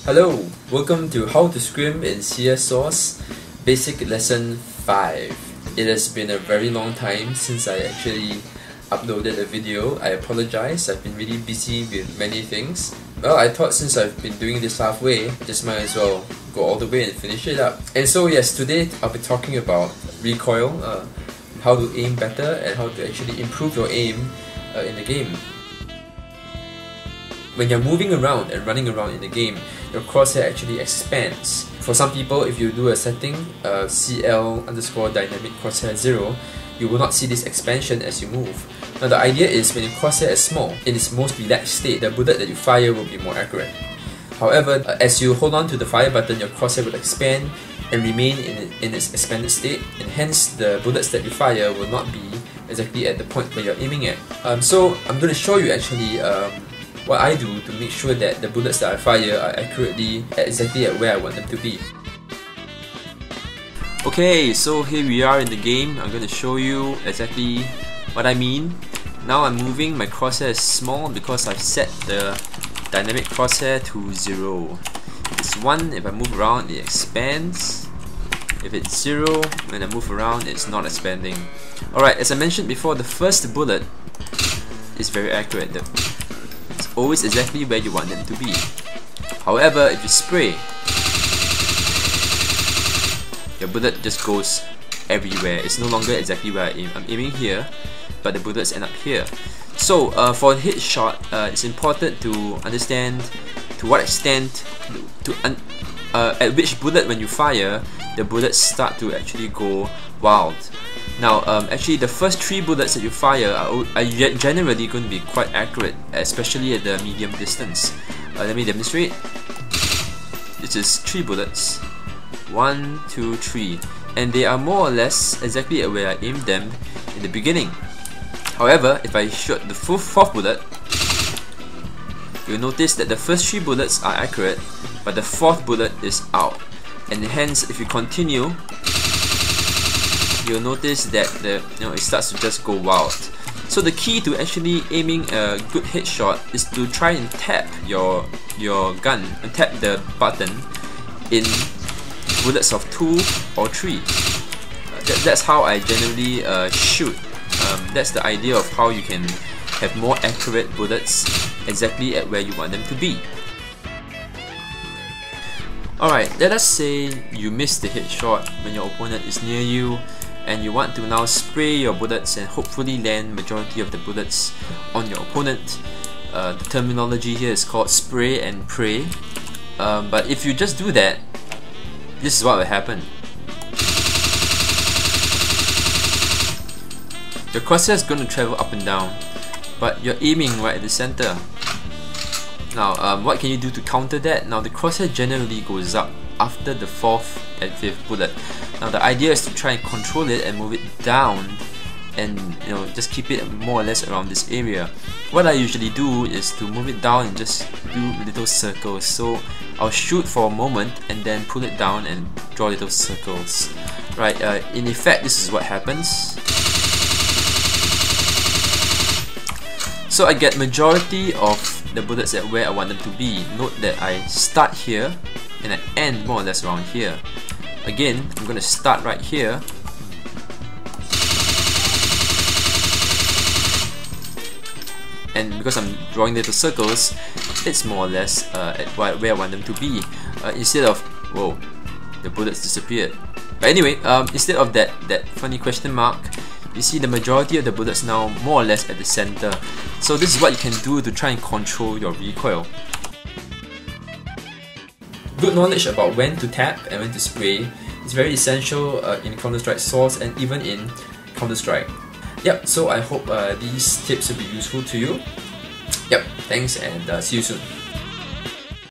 Hello, welcome to How to Scrim in CS Source, Basic Lesson 5. It has been a very long time since I actually uploaded a video. I apologize, I've been really busy with many things. Well, I thought since I've been doing this halfway, I just might as well go all the way and finish it up. And so yes, today I'll be talking about Recoil, how to aim better and how to actually improve your aim in the game. When you're moving around and running around in the game, your crosshair actually expands. For some people, if you do a setting, CL_dynamic crosshair 0, you will not see this expansion as you move. Now the idea is when your crosshair is small, in its most relaxed state, the bullet that you fire will be more accurate. However, as you hold on to the fire button, your crosshair will expand and remain in its expanded state, and hence the bullets that you fire will not be exactly at the point where you're aiming at. So I'm going to show you actually what I do to make sure that the bullets that I fire are accurately exactly at where I want them to be. Okay, so here we are in the game. I'm going to show you exactly what I mean. Now I'm moving, my crosshair is small because I've set the dynamic crosshair to 0. If it's 1, if I move around, it expands. If it's 0, when I move around, it's not expanding. Alright, as I mentioned before, the first bullet is very accurate. It's always exactly where you want them to be. However, if you spray, your bullet just goes everywhere. It's no longer exactly where I aim. I'm aiming here, but the bullets end up here. So for a headshot, it's important to understand to what extent, at which bullet when you fire, the bullets start to actually go wild. Now, actually the first 3 bullets that you fire are generally going to be quite accurate, especially at the medium distance. Let me demonstrate. This is 3 bullets. 1, 2, 3. And they are more or less exactly at where I aimed them in the beginning. However, if I shoot the 4th bullet, you'll notice that the first 3 bullets are accurate, but the 4th bullet is out. And hence, if you continue, you'll notice that it starts to just go wild. So the key to actually aiming a good headshot is to try and tap your gun and tap the button in bullets of 2 or 3. That's how I generally shoot. That's the idea of how you can have more accurate bullets exactly at where you want them to be. Alright, let us say you miss the headshot when your opponent is near you, and you want to now spray your bullets and hopefully land majority of the bullets on your opponent. The terminology here is called spray and pray. But if you just do that, this is what will happen. Your crosshair is going to travel up and down, but you're aiming right at the center. Now, what can you do to counter that? Now, the crosshair generally goes up after the 4th and 5th bullet. Now, the idea is to try and control it and move it down, and just keep it more or less around this area. What I usually do is to move it down and just do little circles. So I'll shoot for a moment and then pull it down and draw little circles. Right? In effect, this is what happens. So I get majority of the bullets at where I want them to be. Note that I start here and I end more or less around here. Again, I'm going to start right here. And because I'm drawing little circles, it's more or less at where I want them to be. Instead of, whoa, the bullets disappeared. But anyway, instead of that funny question mark, you see the majority of the bullets now more or less at the center. So this is what you can do to try and control your recoil. Good knowledge about when to tap and when to spray is very essential in Counter-Strike Source and even in Counter-Strike. Yep, so I hope these tips will be useful to you. Yep, thanks and see you soon.